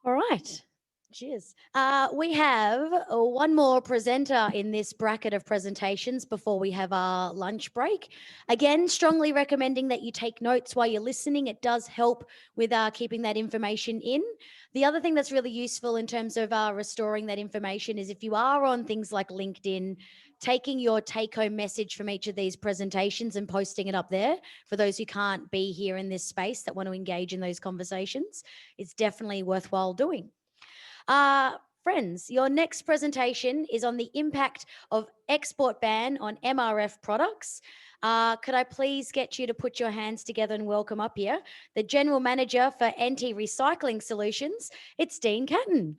All right. Cheers. We have one more presenter in this bracket of presentations before we have our lunch break. Again, strongly recommending that you take notes while you're listening. It does help with keeping that information in. The other thing that's really useful in terms of restoring that information is if you are on things like LinkedIn, taking your take-home message from each of these presentations and posting it up there for those who can't be here in this space that want to engage in those conversations. It's definitely worthwhile doing. Friends, your next presentation is on the impact of export ban on MRF products. Could I please get you to put your hands together and welcome up here the General Manager for Anti-Recycling Solutions. It's Dean Caton.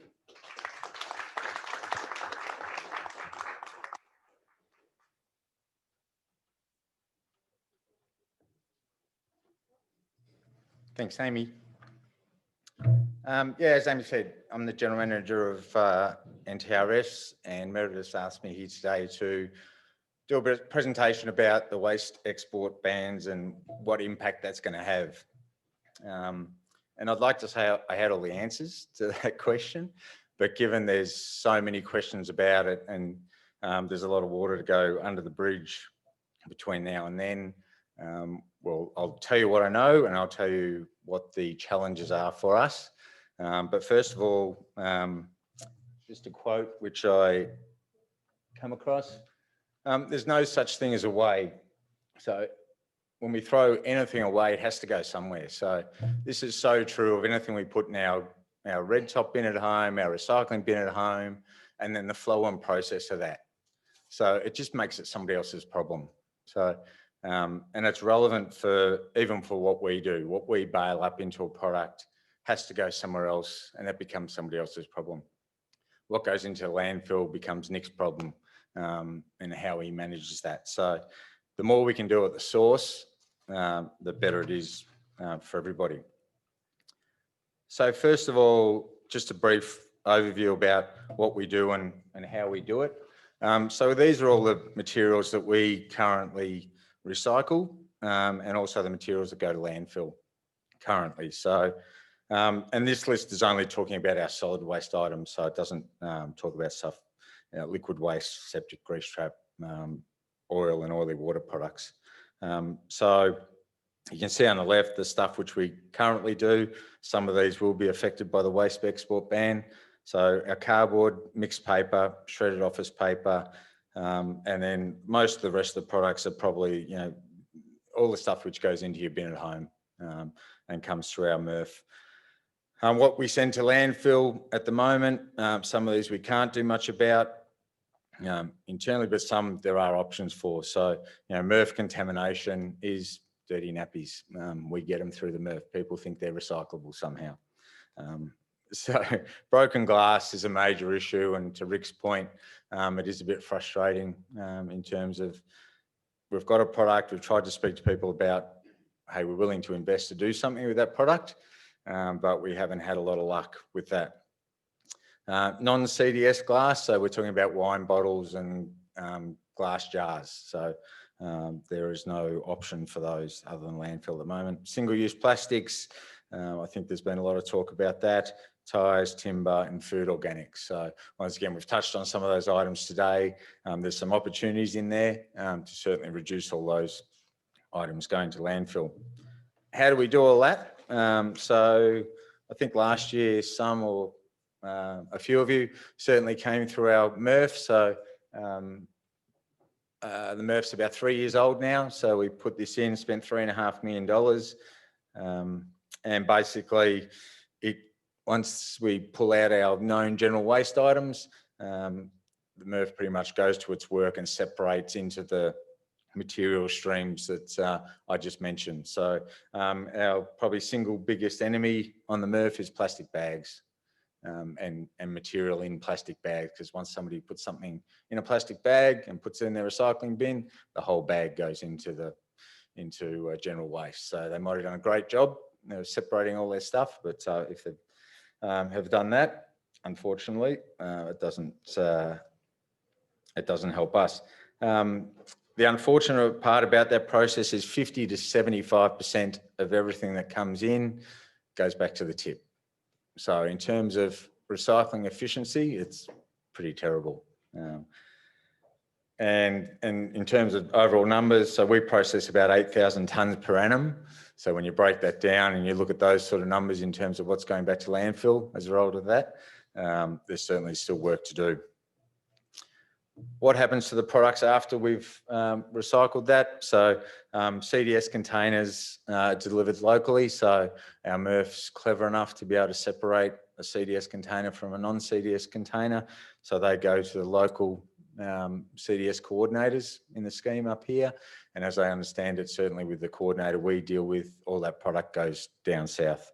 Thanks, Amy. As Amy said, I'm the General Manager of NTRS, and Meredith asked me here today to do a presentation about the waste export bans and what impact that's going to have. And I'd like to say I had all the answers to that question, but given there's so many questions about it and there's a lot of water to go under the bridge between now and then, well, I'll tell you what I know and I'll tell you what the challenges are for us. But first of all, just a quote which I come across, there's no such thing as a way. So when we throw anything away, it has to go somewhere. So this is so true of anything we put in our red top bin at home, our recycling bin at home, and then the flow on process of that. So it just makes it somebody else's problem. So, and it's relevant for even for what we do. What we bail up into a product has to go somewhere else, and that becomes somebody else's problem. What goes into landfill becomes Nick's problem, and how he manages that. So the more we can do at the source, the better it is for everybody. So first of all, just a brief overview about what we do and how we do it. So these are all the materials that we currently recycle, and also the materials that go to landfill currently. So, and this list is only talking about our solid waste items, so it doesn't talk about stuff, liquid waste, septic, grease trap, oil and oily water products. So you can see on the left the stuff which we currently do. Some of these will be affected by the waste export ban. So our cardboard, mixed paper, shredded office paper, and then most of the rest of the products are probably, all the stuff which goes into your bin at home and comes through our MRF. What we send to landfill at the moment, some of these we can't do much about internally, but some there are options for. So, MRF contamination is dirty nappies. We get them through the MRF. People think they're recyclable somehow. So broken glass is a major issue, and to Rick's point, it is a bit frustrating in terms of we've got a product, we've tried to speak to people about, hey, we're willing to invest to do something with that product, but we haven't had a lot of luck with that. Non-CDS glass, so we're talking about wine bottles and glass jars. So there is no option for those other than landfill at the moment. Single-use plastics, I think there's been a lot of talk about that. Tyres, timber and food organics. So once again, we've touched on some of those items today. There's some opportunities in there to certainly reduce all those items going to landfill. How do we do all that? So I think last year some or a few of you certainly came through our MRF. So the MRF's about 3 years old now. So we put this in, spent $3.5 million. And basically once we pull out our known general waste items, the MRF pretty much goes to its work and separates into the material streams that I just mentioned. So our probably single biggest enemy on the MRF is plastic bags and material in plastic bags, because once somebody puts something in a plastic bag and puts it in their recycling bin, the whole bag goes into general waste. So they might have done a great job separating all their stuff, but if they have done that, unfortunately, it doesn't help us. The unfortunate part about that process is 50 to 75% of everything that comes in goes back to the tip. So in terms of recycling efficiency, it's pretty terrible. And in terms of overall numbers, so we process about 8,000 tonnes per annum. So when you break that down and you look at those sort of numbers in terms of what's going back to landfill as a result of that, there's certainly still work to do. What happens to the products after we've recycled that? So CDS containers are delivered locally. So our MRF's clever enough to be able to separate a CDS container from a non-CDS container. So they go to the local CDS coordinators in the scheme up here. And as I understand it, certainly with the coordinator we deal with, all that product goes down south.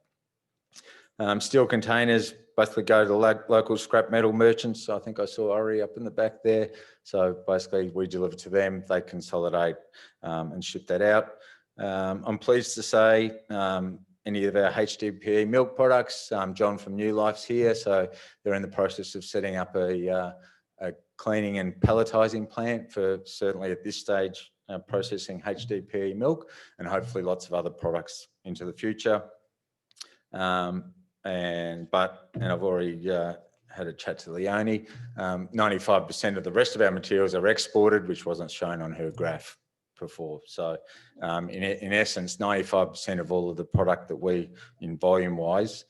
Steel containers basically go to the local scrap metal merchants. I think I saw Ori up in the back there. So basically we deliver to them, they consolidate and ship that out. I'm pleased to say any of our HDPE milk products, John from New Life's here. So they're in the process of setting up a cleaning and palletising plant for certainly at this stage processing HDPE milk, and hopefully lots of other products into the future. And I've already had a chat to Leonie. 95% of the rest of our materials are exported, which wasn't shown on her graph before. So in essence, 95% of all of the product that we, in volume wise,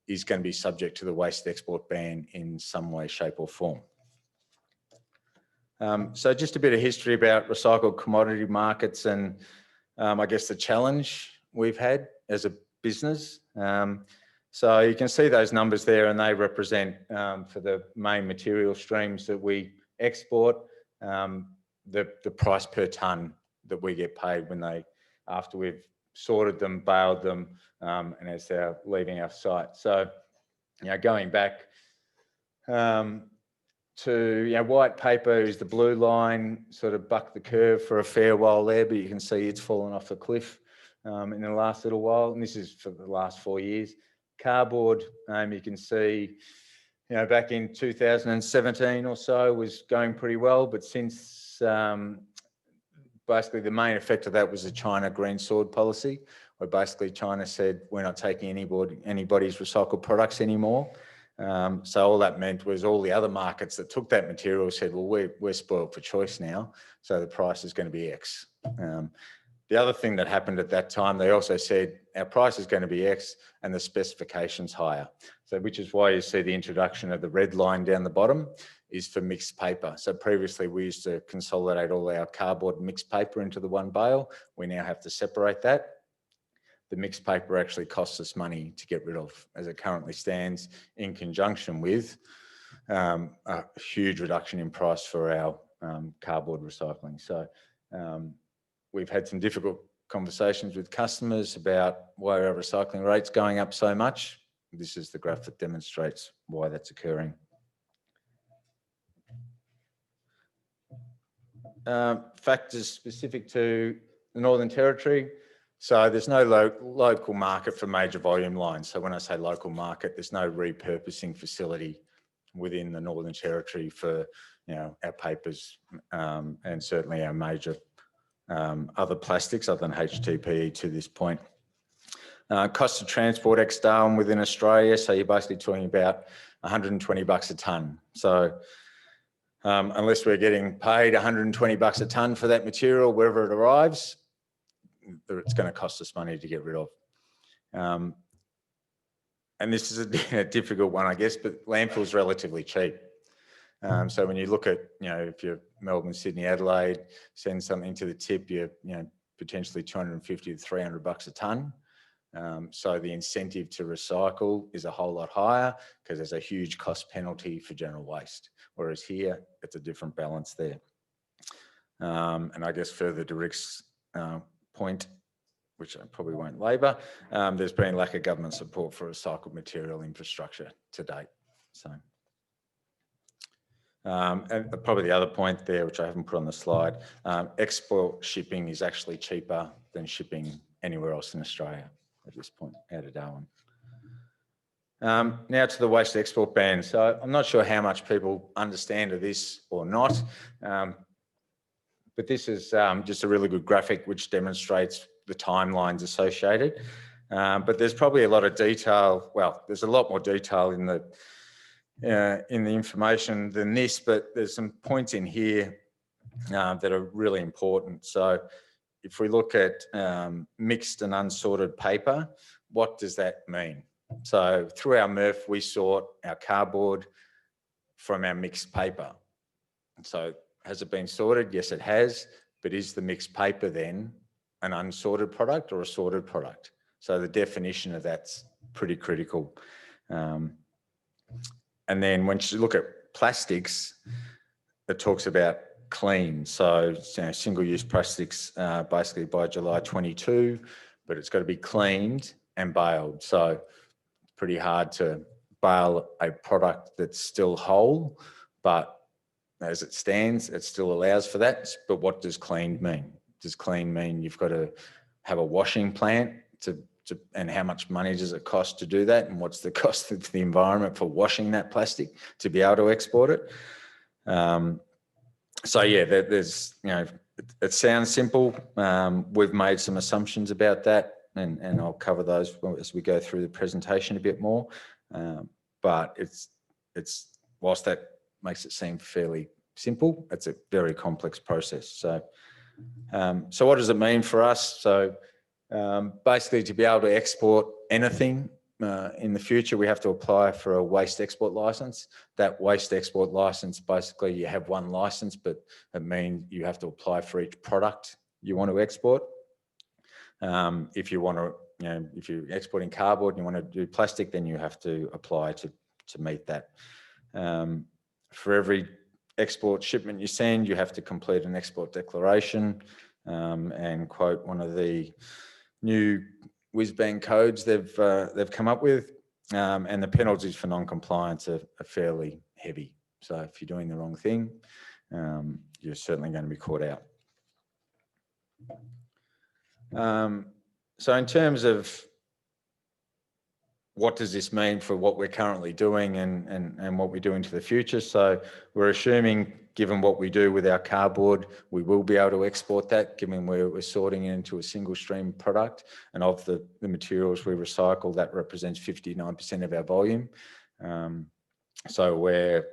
is going to be subject to the waste export ban in some way, shape or form. So just a bit of history about recycled commodity markets and I guess the challenge we've had as a business. So you can see those numbers there, and they represent for the main material streams that we export, the price per tonne that we get paid after we've sorted them, baled them, and as they're leaving our site. So, going back to, white paper is the blue line, sort of bucked the curve for a fair while there, but you can see it's fallen off a cliff in the last little while, and this is for the last 4 years. Cardboard, you can see, back in 2017 or so was going pretty well, but since basically the main effect of that was the China green sword policy, where basically China said, we're not taking anybody's recycled products anymore. So all that meant was all the other markets that took that material said, well, we're spoiled for choice now, so the price is going to be X. The other thing that happened at that time, they also said our price is going to be X and the specifications higher. So which is why you see the introduction of the red line down the bottom is for mixed paper. So previously we used to consolidate all our cardboard mixed paper into the one bale. We now have to separate that. The mixed paper actually costs us money to get rid of as it currently stands, in conjunction with a huge reduction in price for our cardboard recycling. So we've had some difficult conversations with customers about why our recycling rate's going up so much. This is the graph that demonstrates why that's occurring. Factors specific to the Northern Territory. So there's no local market for major volume lines. So when I say local market, there's no repurposing facility within the Northern Territory for our papers and certainly our major other plastics other than HDPE to this point. Cost of transport ex-Darwin within Australia. So you're basically talking about $120 a tonne. So unless we're getting paid $120 a tonne for that material, wherever it arrives, it's going to cost us money to get rid of. And this is a difficult one, I guess, but landfill's relatively cheap. So when you look at, if you're Melbourne, Sydney, Adelaide, send something to the tip, you're, potentially 250 to 300 bucks a tonne. So the incentive to recycle is a whole lot higher because there's a huge cost penalty for general waste. Whereas here, it's a different balance there. And I guess further to Rick's point, which I probably won't labour, there's been lack of government support for recycled material infrastructure to date. So. And probably the other point there, which I haven't put on the slide, export shipping is actually cheaper than shipping anywhere else in Australia at this point out of Darwin. Now to the waste export ban. So I'm not sure how much people understand of this or not, but this is just a really good graphic which demonstrates the timelines associated. But there's probably a lot of detail. Well, there's a lot more detail in the information than this, but there's some points in here that are really important. So if we look at mixed and unsorted paper, what does that mean? So through our MRF, we sort our cardboard from our mixed paper. So has it been sorted? Yes, it has. But is the mixed paper then an unsorted product or a sorted product? So the definition of that's pretty critical. And then when you look at plastics, it talks about clean. So single-use plastics basically by July 22, but it's got to be cleaned and baled. So it's pretty hard to bale a product that's still whole, but as it stands, it still allows for that. But what does cleaned mean? Does clean mean you've got to have a washing plant and how much money does it cost to do that? And what's the cost of the environment for washing that plastic to be able to export it? So yeah, there's, it sounds simple. We've made some assumptions about that, and I'll cover those as we go through the presentation a bit more. But it's whilst that makes it seem fairly simple, it's a very complex process. So, so what does it mean for us? So basically, to be able to export anything in the future, we have to apply for a waste export license. That waste export license, basically you have one license, but it means you have to apply for each product you want to export. If you want to, if you're exporting cardboard and you want to do plastic, then you have to apply to meet that. For every export shipment you send, you have to complete an export declaration and quote one of the new whiz-bang codes they've come up with, and the penalties for non-compliance are fairly heavy. So if you're doing the wrong thing, you're certainly going to be caught out. So in terms of what does this mean for what we're currently doing and what we do into the future? So we're assuming, given what we do with our cardboard, we will be able to export that, given we're sorting it into a single stream product. And of the materials we recycle, that represents 59% of our volume. So we're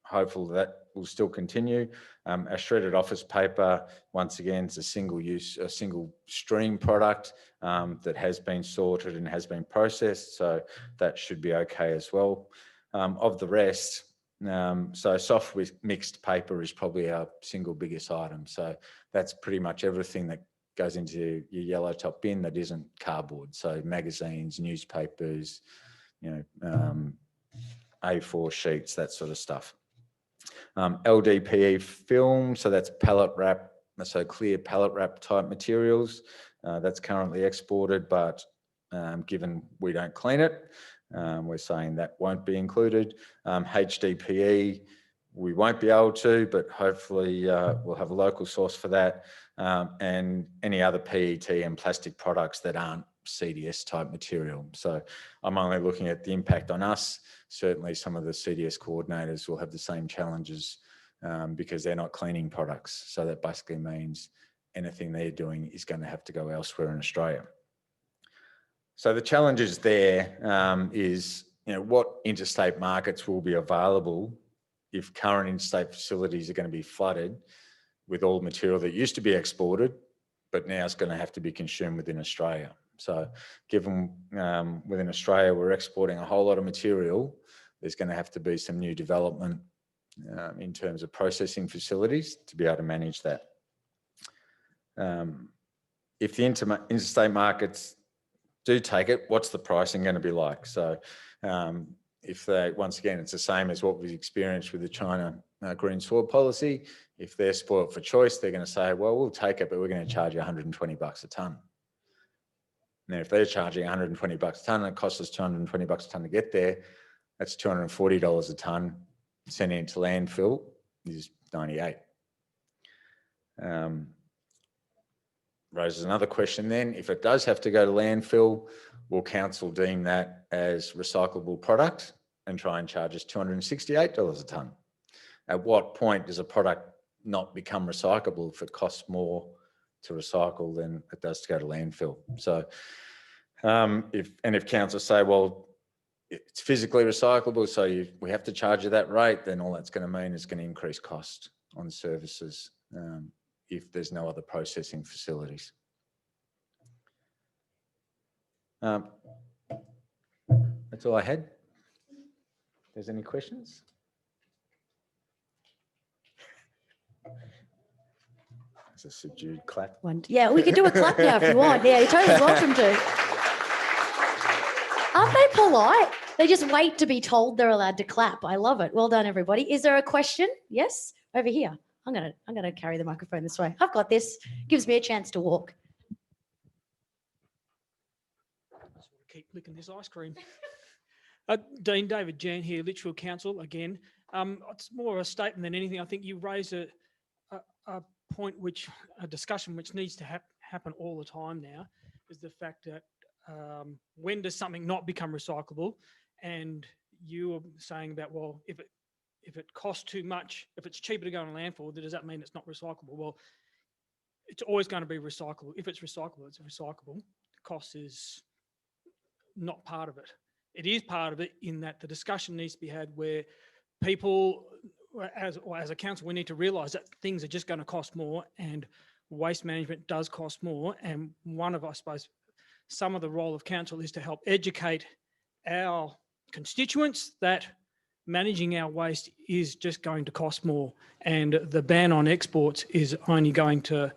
hopeful that will still continue. Our shredded office paper, once again, is a single stream product that has been sorted and has been processed. So that should be okay as well. Of the rest, so soft with mixed paper is probably our single biggest item. So that's pretty much everything that goes into your yellow top bin that isn't cardboard. So magazines, newspapers, A4 sheets, that sort of stuff. LDPE film, so that's pallet wrap, so clear pallet wrap type materials. That's currently exported, but given we don't clean it, we're saying that won't be included. HDPE, we won't be able to, but hopefully we'll have a local source for that. And any other PET and plastic products that aren't CDS type material. So I'm only looking at the impact on us. Certainly some of the CDS coordinators will have the same challenges because they're not cleaning products. So that basically means anything they're doing is going to have to go elsewhere in Australia. So the challenges there is, what interstate markets will be available if current interstate facilities are going to be flooded with all material that used to be exported, but now it's going to have to be consumed within Australia. So given within Australia, we're exporting a whole lot of material, there's going to have to be some new development in terms of processing facilities to be able to manage that. If the interstate markets do take it, what's the pricing going to be like? So if they, once again, it's the same as what we've experienced with the China green soil policy. If they're spoiled for choice, they're going to say, well, we'll take it, but we're going to charge you 120 bucks a tonne. Now, if they're charging 120 bucks a tonne and it costs us 220 bucks a tonne to get there, that's $240 a tonne. Sending it to landfill is 98. Raises another question then. If it does have to go to landfill, will council deem that as recyclable product and try and charge us $268 a tonne? At what point does a product not become recyclable if it costs more to recycle than it does to go to landfill? So If councils say, well, it's physically recyclable, so we have to charge you that rate, then all that's going to mean is going to increase cost on services if there's no other processing facilities. That's all I had. If there's any questions? It's a subdued clap. Yeah, we could do a clap now if you want. Yeah, you're totally welcome to. Aren't they polite? They just wait to be told they're allowed to clap. I love it. Well done, everybody. Is there a question? Yes, over here. I'm gonna carry the microphone this way. I've got this. Gives me a chance to walk. I just want to keep licking this ice cream. Dean David Jan here, Litchfield Council again. It's more a statement than anything. I think you raise a point a discussion which needs to happen all the time now, is the fact that when does something not become recyclable? And you were saying about, well, if it costs too much, if it's cheaper to go in a landfill, does that mean it's not recyclable? Well, it's always going to be recyclable. If it's recyclable, it's recyclable. The cost is not part of it. It is part of it in that the discussion needs to be had where people, as a council, we need to realise that things are just going to cost more, and waste management does cost more. And I suppose, some of the role of council is to help educate our constituents that managing our waste is just going to cost more, and the ban on exports is only going to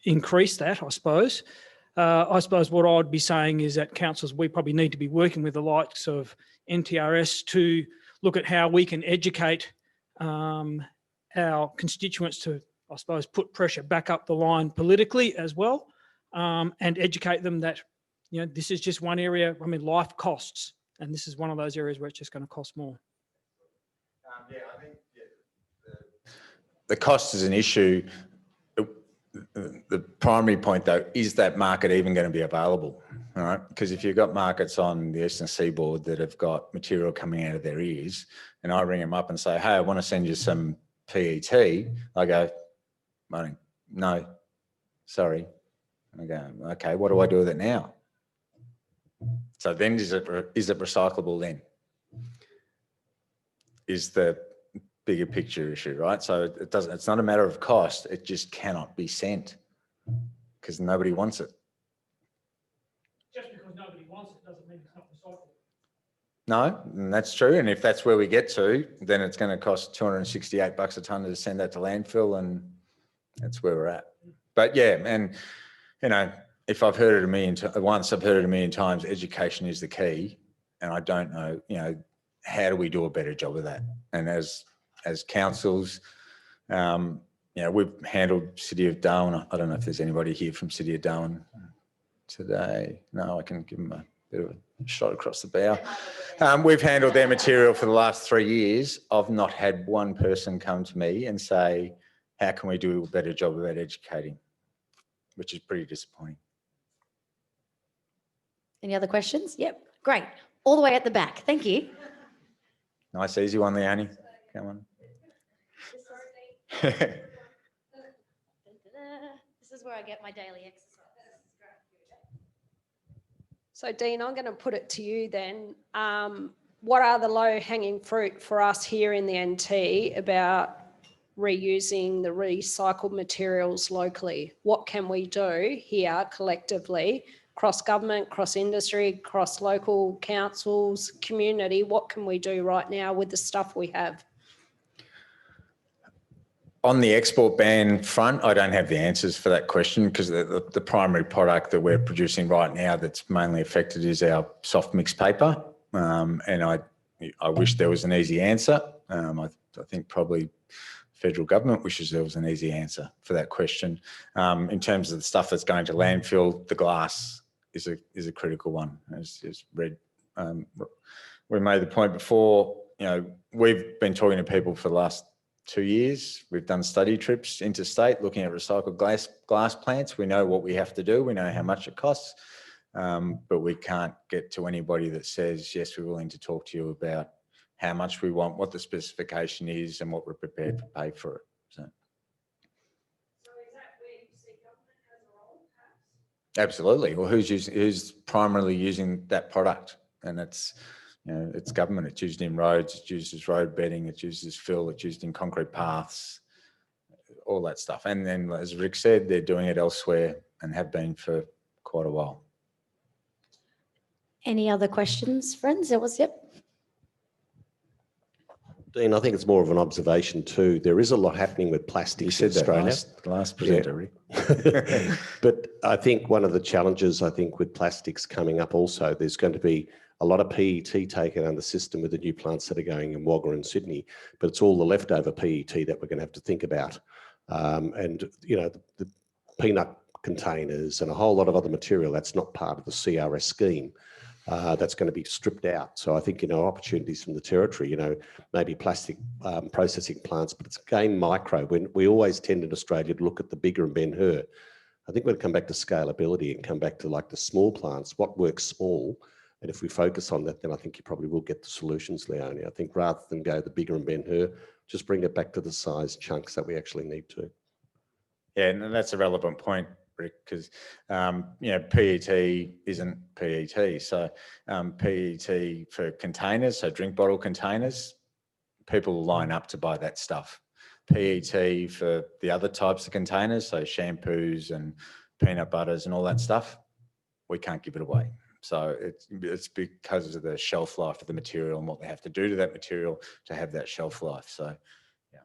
increase that, I suppose. I suppose what I'd be saying is that councils, we probably need to be working with the likes of NTRS to look at how we can educate our constituents to, I suppose, put pressure back up the line politically as well, and educate them that, this is just one area. I mean, life costs, and this is one of those areas where it's just going to cost more. I think the cost is an issue. The primary point, though, is that market even going to be available? All right, because if you've got markets on the eastern seaboard that have got material coming out of their ears, and I ring them up and say, "Hey, I want to send you some PET," I go, "No, sorry." I go, "Okay, what do I do with it now?" So then, is it recyclable then? Is the bigger picture issue, right? So it's not a matter of cost, it just cannot be sent because nobody wants it. Just because nobody wants it doesn't mean it's not recyclable. No, and that's true. And if that's where we get to, then it's going to cost $268 a tonne to send that to landfill, and that's where we're at. But yeah, and if I've heard it once, I've heard it a million times, education is the key. And I don't know, how do we do a better job of that? And as councils, we've handled City of Darwin. I don't know if there's anybody here from City of Darwin today. No, I can give them a bit of a shot across the bow. We've handled their material for the last 3 years. I've not had one person come to me and say, how can we do a better job about educating? Which is pretty disappointing. Any other questions? Yep, great. All the way at the back. Thank you. Nice, easy one, Leonie. Come on. This is where I get my daily exercise. So Dean, I'm going to put it to you then. What are the low-hanging fruit for us here in the NT about reusing the recycled materials locally? What can we do here collectively, cross-government, cross-industry, cross-local councils, community? What can we do right now with the stuff we have? On the export ban front, I don't have the answers for that question because the primary product that we're producing right now that's mainly affected is our soft mix paper. And I wish there was an easy answer. I think probably federal government wishes there was an easy answer for that question. In terms of the stuff that's going to landfill, the glass is a critical one. As Red, we made the point before, we've been talking to people for the last 2 years. We've done study trips interstate looking at recycled glass plants. We know what we have to do. We know how much it costs, but we can't get to anybody that says, yes, we're willing to talk to you about how much we want, what the specification is, and what we're prepared to pay for it. So is that where you see government has a role, perhaps? Absolutely. Well, who's primarily using that product? And it's, it's government. It's used in roads. It's used as road bedding. It's used as fill. It's used in concrete paths, all that stuff. And then, as Rick said, they're doing it elsewhere and have been for quite a while. Any other questions, friends? Yep. Dean, I think it's more of an observation too. There is a lot happening with plastics in Australia. Last presenter, Rick. But I think one of the challenges, with plastics coming up also, there's going to be a lot of PET taken under system with the new plants that are going in Wagga and Sydney, but it's all the leftover PET that we're going to have to think about. The peanut containers and a whole lot of other material that's not part of the CRS scheme. That's going to be stripped out. So I think, opportunities from the territory, maybe plastic processing plants, but it's again micro. When we always tend in Australia to look at the bigger and Ben Hur. I think we'll come back to scalability and come back to like the small plants, what works small. And if we focus on that, then I think you probably will get the solutions, Leonie. I think rather than go the bigger and Ben Hur, just bring it back to the size chunks that we actually need to. Yeah, and that's a relevant point, Rick, because PET isn't PET. So PET for containers, so drink bottle containers, people line up to buy that stuff. PET for the other types of containers, so shampoos and peanut butters and all that stuff, we can't give it away. So it's because of the shelf life of the material and what they have to do to that material to have that shelf life. So, yeah.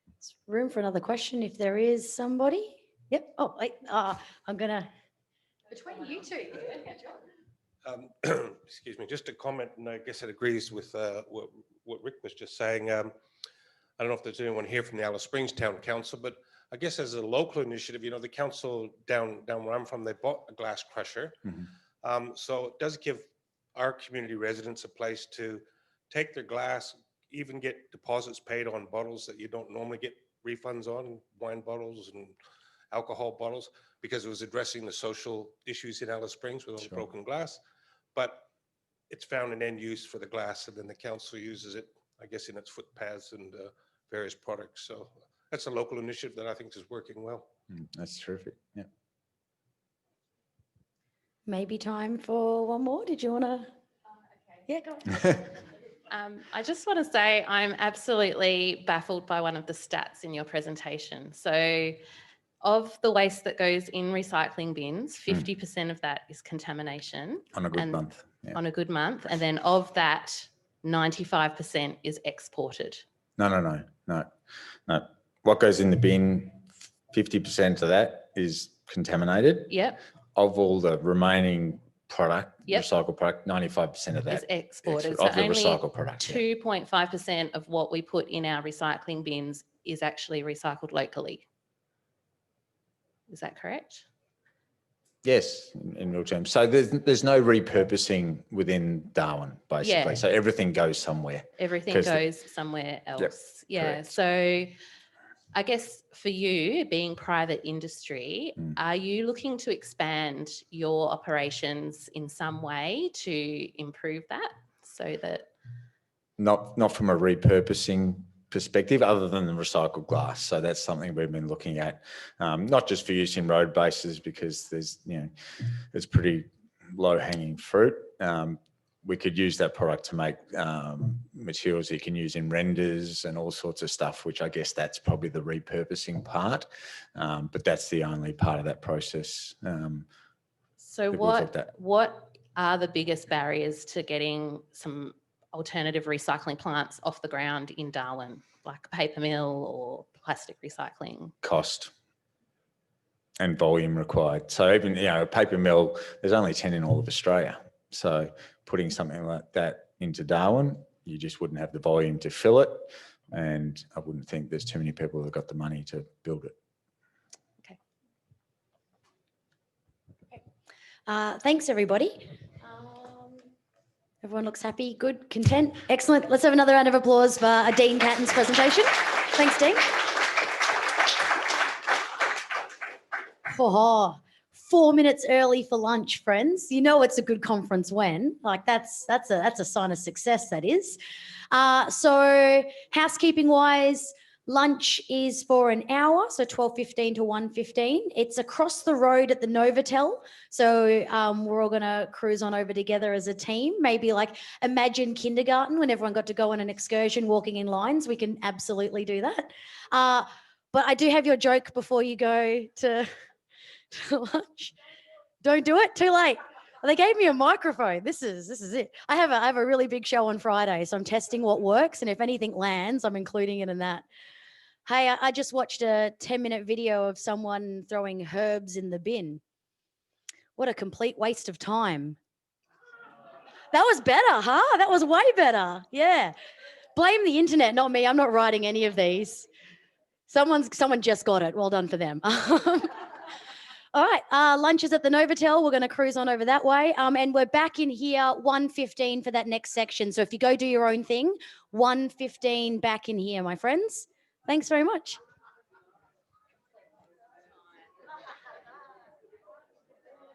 There's room for another question if there is somebody. Yep. Oh, wait. I'm going to, between you two. Excuse me, just a comment, and I guess it agrees with what Rick was just saying. I don't know if there's anyone here from the Alice Springs Town Council, but I guess as a local initiative, the council down where I'm from, they bought a glass crusher. Mm-hmm. So it does give our community residents a place to take their glass, even get deposits paid on bottles that you don't normally get refunds on, wine bottles and alcohol bottles, because it was addressing the social issues in Alice Springs with all the broken glass. But it's found an end use for the glass, and then the council uses it, I guess, in its footpaths and various products. So that's a local initiative that I think is working well. That's terrific. Yeah. Maybe time for one more. Did you want to? Okay. Yeah, go on. I just want to say I'm absolutely baffled by one of the stats in your presentation. So of the waste that goes in recycling bins, 50% of that is contamination. On a good month. Yeah. On a good month. And then of that, 95% is exported. No. What goes in the bin, 50% of that is contaminated. Yep. Of all the remaining product, recycled product, 95% of that is exported. of the only recycled product. 2.5% of what we put in our recycling bins is actually recycled locally. Is that correct? Yes, in real terms. So there's no repurposing within Darwin, basically. Yeah. So everything goes somewhere. Everything goes somewhere else. Yep, yeah. correct. So I guess for you, being private industry, are you looking to expand your operations in some way to improve that so that? Not from a repurposing perspective, other than the recycled glass. So that's something we've been looking at, not just for use in road bases, because there's, it's pretty low hanging fruit. We could use that product to make materials you can use in renders and all sorts of stuff, which I guess that's probably the repurposing part. But that's the only part of that process. So what are the biggest barriers to getting some alternative recycling plants off the ground in Darwin, like a paper mill or plastic recycling? Cost and volume required. So even, a paper mill, there's only 10 in all of Australia. So putting something like that into Darwin, you just wouldn't have the volume to fill it. And I wouldn't think there's too many people who've got the money to build it. Okay. Thanks, everybody. Everyone looks happy, good, content, excellent. Let's have another round of applause for Dean Caton's presentation. Thanks, Dean. Oh, 4 minutes early for lunch, friends. You know it's a good conference when. Like that's a sign of success, that is. So housekeeping wise, Lunch is for an hour, so 12:15 to 1:15. It's across the road at the Novotel. So we're all going to cruise on over together as a team. Maybe like imagine kindergarten when everyone got to go on an excursion walking in lines. We can absolutely do that. But I do have your joke before you go to lunch. Don't do it. Too late. They gave me a microphone. This is it. I have a really big show on Friday, so I'm testing what works, and if anything lands, I'm including it in that. Hey, I just watched a 10-minute video of someone throwing herbs in the bin. What a complete waste of time. That was better, huh? That was way better. Yeah. Blame the internet, not me. I'm not writing any of these. Someone just got it. Well done for them. All right, lunch is at the Novotel. We're going to cruise on over that way. And we're back in here 1:15 for that next section. So if you go do your own thing, 1:15 back in here, my friends. Thanks very much.